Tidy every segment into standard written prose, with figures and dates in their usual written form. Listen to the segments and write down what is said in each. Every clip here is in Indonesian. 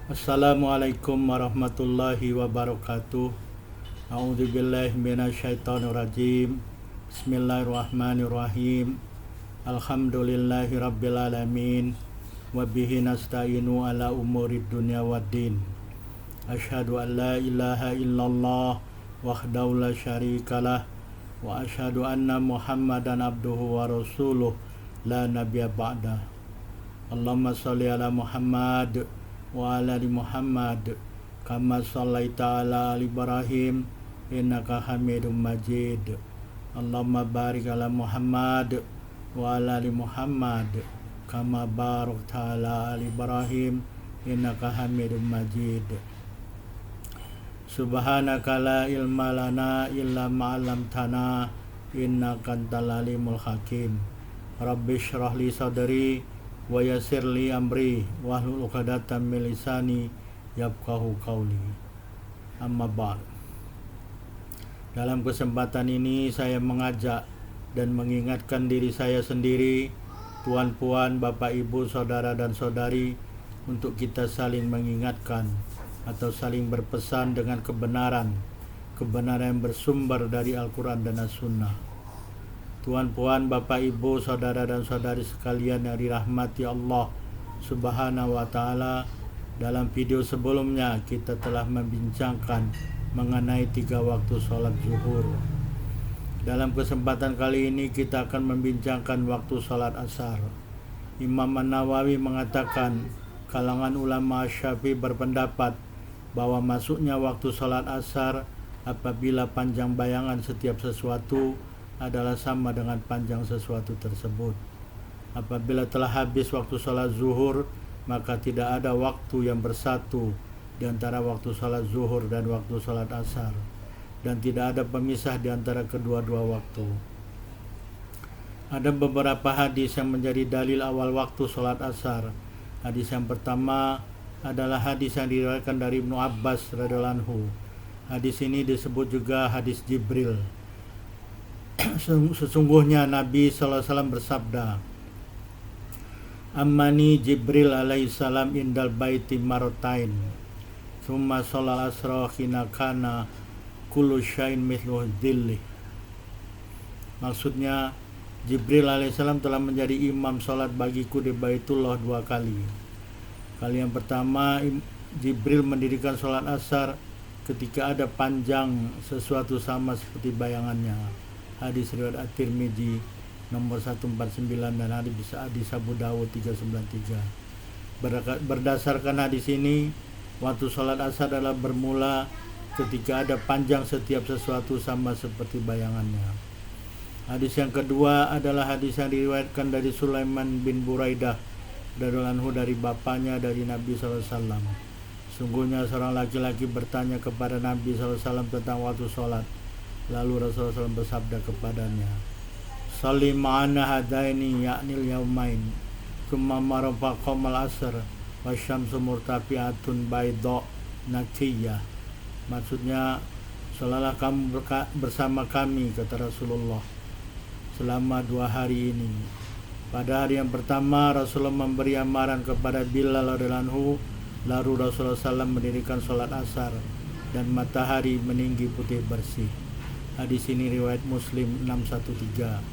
Assalamualaikum warahmatullahi wabarakatuh. A'udzubillahi minasyaitonirrajim. Bismillahirrahmanirrahim. Alhamdulillahi rabbil alamin. Wa bihi nasta'inu ala umurid dunya waddin. Asyhadu an la ilaha illallah wahdahu la syarikalah wa asyhadu anna Muhammadan abduhu wa rasuluh la nabiyya ba'dah. Allahumma shalli ala Muhammad wa ala ali Muhammad kama shallaita ala ali Ibrahim innaka Hamidum Majid. Allahumma barik ala Muhammad wa ala ali Muhammad kama barakta ala ali Ibrahim innaka Hamidum Majid. Subhanaka la ilma lana illa ma 'allamtana innaka antal alimul hakim. Rabbi shrah li sadri wa yassir li amri wahlul 'uqdatam min lisani yafqahu qawli. Amma ba'd. Dalam kesempatan ini saya mengajak dan mengingatkan diri saya sendiri, tuan-puan, bapak ibu, saudara dan saudari, untuk kita saling mengingatkan atau saling berpesan dengan kebenaran yang bersumber dari Al-Quran dan As-Sunnah. Tuan-puan, bapak ibu, saudara dan saudari sekalian yang dirahmati Allah Subhanahu wa ta'ala, dalam video sebelumnya kita telah membincangkan mengenai 3 waktu sholat zuhur. Dalam kesempatan kali ini kita akan membincangkan waktu sholat asar. Imam An-Nawawi mengatakan kalangan ulama Syafi'i berpendapat bahwa masuknya waktu sholat asar apabila panjang bayangan setiap sesuatu adalah sama dengan panjang sesuatu tersebut. Apabila telah habis waktu sholat zuhur, maka tidak ada waktu yang bersatu di antara waktu sholat zuhur dan waktu sholat asar, dan tidak ada pemisah di antara kedua-dua waktu. Ada beberapa hadis yang menjadi dalil awal waktu sholat asar. Hadis yang pertama adalah hadis yang diriwayatkan dari Ibnu Abbas radhiyallahu anhu. Hadis ini disebut juga hadis Jibril. Sesungguhnya Nabi SAW bersabda, Ammani Jibril alaihissalam indal baiti marotain summa sholal asra khina kana kullu syain mithlu dhilli. Maksudnya, Jibril alaihissalam telah menjadi imam sholat bagiku di Baitullah 2 kali. Kali yang pertama, Jibril mendirikan sholat asar ketika ada panjang sesuatu sama seperti bayangannya. Hadis riwayat At-Tirmidzi nomor 149 dan hadis Abu Dawud 393. Berdasarkan hadis ini, waktu sholat asar adalah bermula ketika ada panjang setiap sesuatu sama seperti bayangannya. Hadis yang kedua adalah hadis yang diriwayatkan dari Sulaiman bin Buraidah radhiyallahu anhu dari bapaknya dari Nabi SAW. Sungguhnya seorang laki-laki bertanya kepada Nabi SAW tentang waktu sholat. Lalu Rasulullah SAW bersabda kepadanya, Shalli ma'ana hadaini ya'nil yaumain Thumma marafa qamal asr wa syamsu murtafi'atun bayda nakiyah. Maksudnya, sholalah kamu bersama kami, kata Rasulullah, selama 2 hari ini. Pada hari yang pertama, Rasulullah memberi amaran kepada Bilal radhiyallahu anhu. Lalu Rasulullah SAW mendirikan sholat asar dan matahari meninggi putih bersih. Hadis ini riwayat Muslim 613.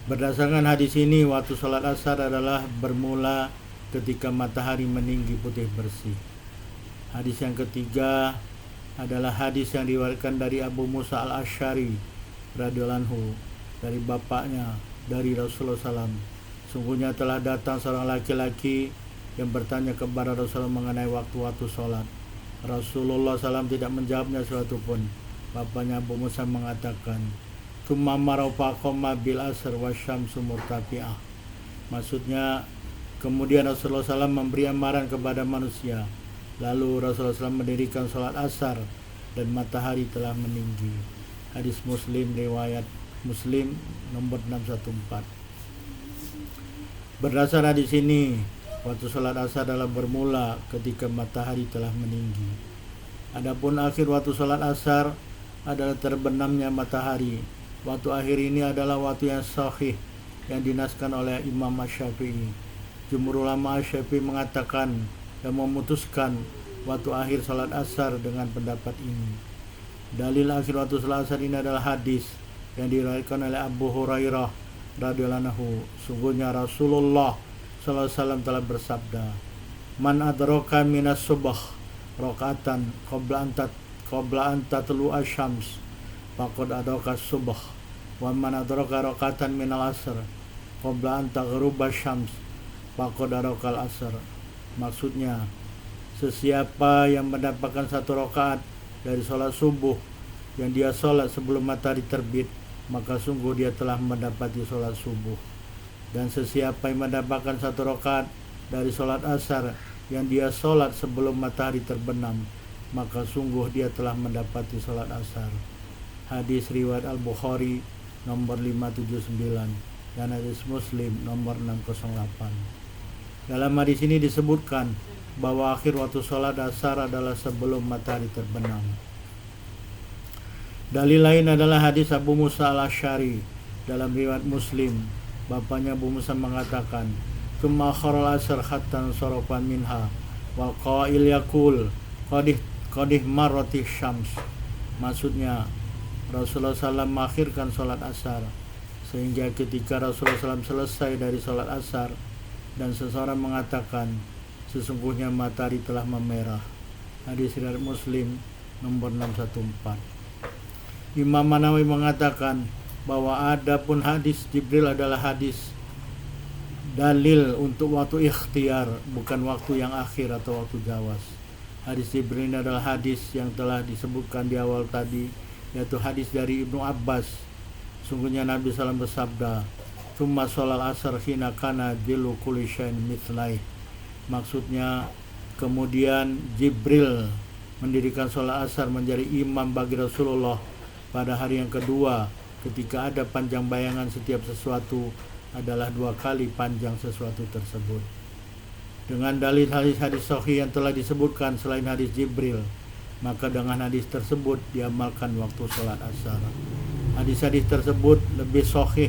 Berdasarkan hadis ini, waktu sholat asar adalah bermula ketika matahari meninggi putih bersih. Hadis yang ketiga adalah hadis yang diriwayatkan dari Abu Musa al-Asy'ari radhiyallahu anhu dari bapaknya dari Rasulullah SAW. Sungguhnya telah datang seorang laki-laki yang bertanya kepada Rasulullah mengenai waktu-waktu sholat. Rasulullah SAW tidak menjawabnya sesuatu pun. Bapaknya Abu Musa mengatakan, Tsumma marafa qoma bil asr wasyamsu murtafi'ah. Maksudnya, kemudian Rasulullah SAW memberi amaran kepada manusia. Lalu Rasulullah SAW mendirikan sholat asar dan matahari telah meninggi. Hadis Muslim riwayat Muslim nomor 614. Berdasar hadis ini, waktu sholat asar adalah bermula ketika matahari telah meninggi. Adapun akhir waktu sholat asar adalah terbenamnya matahari. Waktu akhir ini adalah waktu yang sahih yang dinaskan oleh Imam Asy-Syafi'i. Jumhur ulama Syafi'i mengatakan dan memutuskan waktu akhir salat asar dengan pendapat ini. Dalil akhir waktu salat asar ini adalah hadis yang diriwayatkan oleh Abu Hurairah radhiyallahu anhu. Sungguhnya Rasulullah sallallahu alaihi wasallam telah bersabda, "Man adraka minas subh rakaatan qabla an tatlu asyams faqad adraka subh wa man adraka rakaatan minal asr qabla an taghruba syams faqad adraka al-asr." Maksudnya, sesiapa yang mendapatkan satu rakaat dari sholat subuh yang dia sholat sebelum matahari terbit, maka sungguh dia telah mendapati sholat subuh. Dan sesiapa yang mendapatkan satu rakaat dari sholat asar yang dia sholat sebelum matahari terbenam, maka sungguh dia telah mendapati sholat asar. Hadis riwayat Al-Bukhari nomor 579 dan hadis Muslim nomor 608. Dalam hadis ini disebutkan bahwa akhir waktu sholat asar adalah sebelum matahari terbenam. Dalil lain adalah hadis Abu Musa al-Asy'ari dalam riwayat Muslim. Bapaknya Abu Musa mengatakan, "Tsumma akharal asr hatta sarafa minha wal qail yaqul qadih marrati syams." Maksudnya, Rasulullah SAW mengakhirkan sholat asar sehingga ketika Rasulullah SAW selesai dari sholat asar dan seseorang mengatakan, "Sesungguhnya matahari telah memerah." Hadis riwayat Muslim nomor 614. Imam Manawi mengatakan bahwa adapun hadis Jibril adalah hadis dalil untuk waktu ikhtiar, bukan waktu yang akhir atau waktu jawas. Hadis Jibril adalah hadis yang telah disebutkan di awal tadi, yaitu hadis dari Ibnu Abbas. Sungguhnya Nabi SAW bersabda, "Tsumma sholal asar hina kana dilu kulli syai'in mithlai." Maksudnya, kemudian Jibril mendirikan sholat asar menjadi imam bagi Rasulullah pada hari yang kedua, ketika ada panjang bayangan setiap sesuatu adalah 2 kali panjang sesuatu tersebut. Dengan dalil hadis-hadis sahih yang telah disebutkan selain hadis Jibril, maka dengan hadis tersebut diamalkan waktu sholat asar. Hadis-hadis tersebut lebih sahih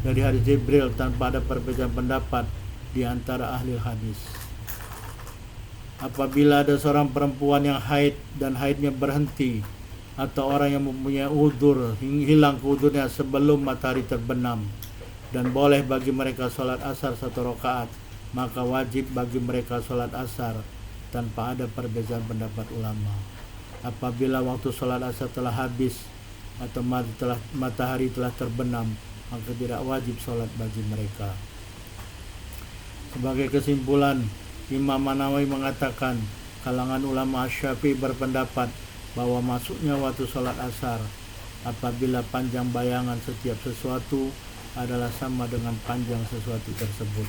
dari hadis Jibril tanpa ada perbedaan pendapat di antara ahli hadis. Apabila ada seorang perempuan yang haid dan haidnya berhenti, atau orang yang mempunyai udzur hilang udurnya sebelum matahari terbenam, dan boleh bagi mereka sholat asar 1 rakaat, maka wajib bagi mereka sholat asar tanpa ada perbedaan pendapat ulama. Apabila waktu sholat asar telah habis atau matahari telah terbenam, maka tidak wajib sholat bagi mereka. Sebagai kesimpulan, Imam Manawi mengatakan kalangan ulama Syafi'i berpendapat bahwa masuknya waktu sholat asar apabila panjang bayangan setiap sesuatu adalah sama dengan panjang sesuatu tersebut.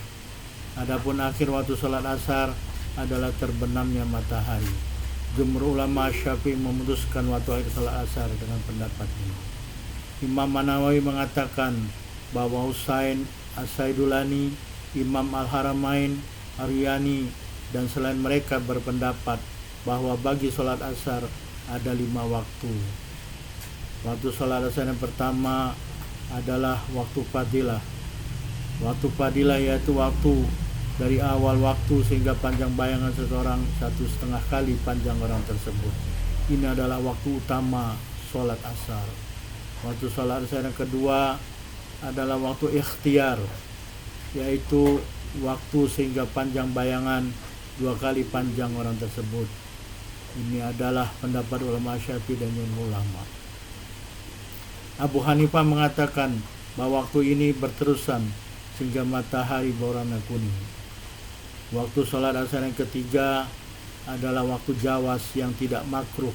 Adapun akhir waktu sholat asar adalah terbenamnya matahari. Jumhur ulama Syafi'i memutuskan waktu akhir sholat asar dengan pendapat ini. Imam Manawi mengatakan bahwa Husain As-Saidulani, Imam Al-Haramain, Aryani, dan selain mereka berpendapat bahwa bagi sholat asar ada 5 waktu. Waktu sholat asar yang pertama adalah waktu fadilah. Waktu fadilah yaitu waktu dari awal waktu sehingga panjang bayangan seseorang 1,5 kali panjang orang tersebut. Ini adalah waktu utama sholat asar. Waktu sholat asar yang kedua adalah waktu ikhtiar, yaitu waktu sehingga panjang bayangan 2 kali panjang orang tersebut. Ini adalah pendapat ulama Syafi'i dan ulama. Abu Hanifah mengatakan bahwa waktu ini berterusan sehingga matahari berwarna kuning. Waktu sholat asar yang ketiga adalah waktu jawas yang tidak makruh,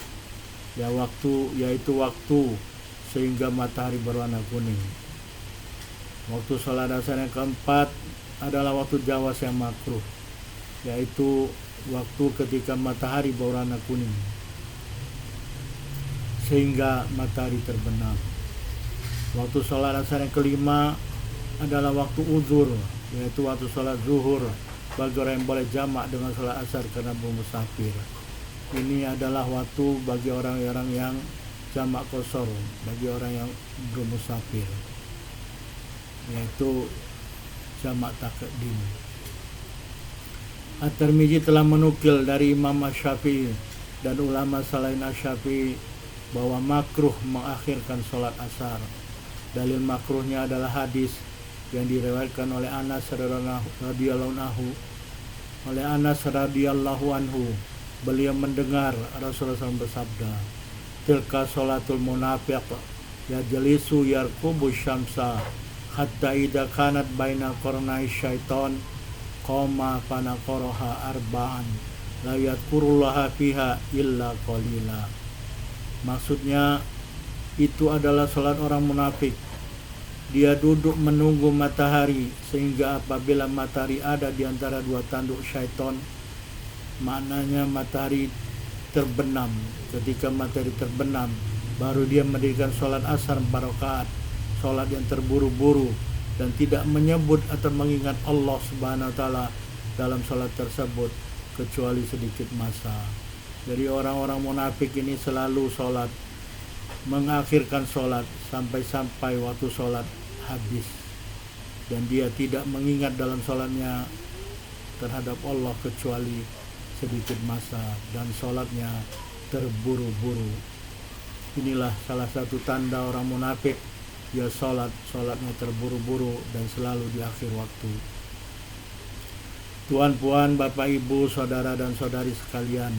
yaitu waktu sehingga matahari berwarna kuning. Waktu sholat asar yang keempat adalah waktu jawas yang makruh, yaitu waktu ketika matahari berwarna kuning sehingga matahari terbenam. Waktu sholat asar yang kelima adalah waktu uzur, yaitu waktu sholat zuhur bagi orang yang boleh jamak dengan sholat asar karena bermusafir. Ini adalah waktu bagi orang-orang yang jamak qashar, bagi orang yang bermusafir, yaitu jamak takdim. At-Tirmidzi telah menukil dari Imam Asy-Syafi'i dan ulama selain Asy-Syafi'i bahwa makruh mengakhirkan sholat asar. Dalil makruhnya adalah hadis yang diriwayatkan oleh Anas radhiyallahu anhu. Beliau mendengar Rasulullah SAW bersabda, "Tilka sholatul munafiq yajlisu yarkubu syamsa hatta idza kanat baina qarnai syaiton qoma fanaqaraha arba'an la yadhkurullaha fiha illa qalila." Maksudnya itu adalah salat orang munafik. Dia duduk menunggu matahari sehingga apabila matahari ada di antara dua tanduk syaitan, maknanya matahari terbenam. Ketika matahari terbenam, baru dia mendirikan sholat asar 4 rakaat, sholat yang terburu-buru dan tidak menyebut atau mengingat Allah Subhanahu wa taala dalam sholat tersebut kecuali sedikit masa. Jadi orang-orang munafik ini selalu sholat, mengakhirkan sholat sampai waktu sholat habis, dan dia tidak mengingat dalam sholatnya terhadap Allah kecuali sedikit masa, dan sholatnya terburu-buru. Inilah salah satu tanda orang munafik, dia sholatnya terburu-buru dan selalu di akhir waktu. Tuan-puan, bapak ibu, saudara dan saudari sekalian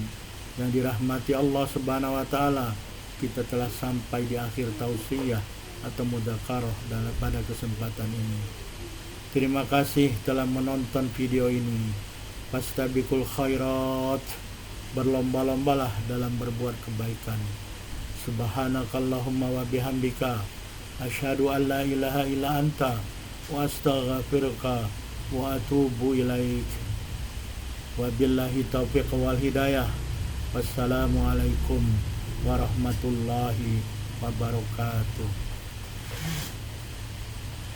yang dirahmati Allah Subhanahu wa taala, kita telah sampai di akhir tausiah atau mudzakarah pada kesempatan ini. Terima kasih telah menonton video ini. Fastabiqul khairat, berlomba-lombalah dalam berbuat kebaikan. Subhanakallahumma wa bihamdika asyhadu an la ilaha illa anta wa astaghfiruka wa atubu ilaik. Wabillahi taufiq wal hidayah. Wassalamualaikum warahmatullahi wabarakatuh.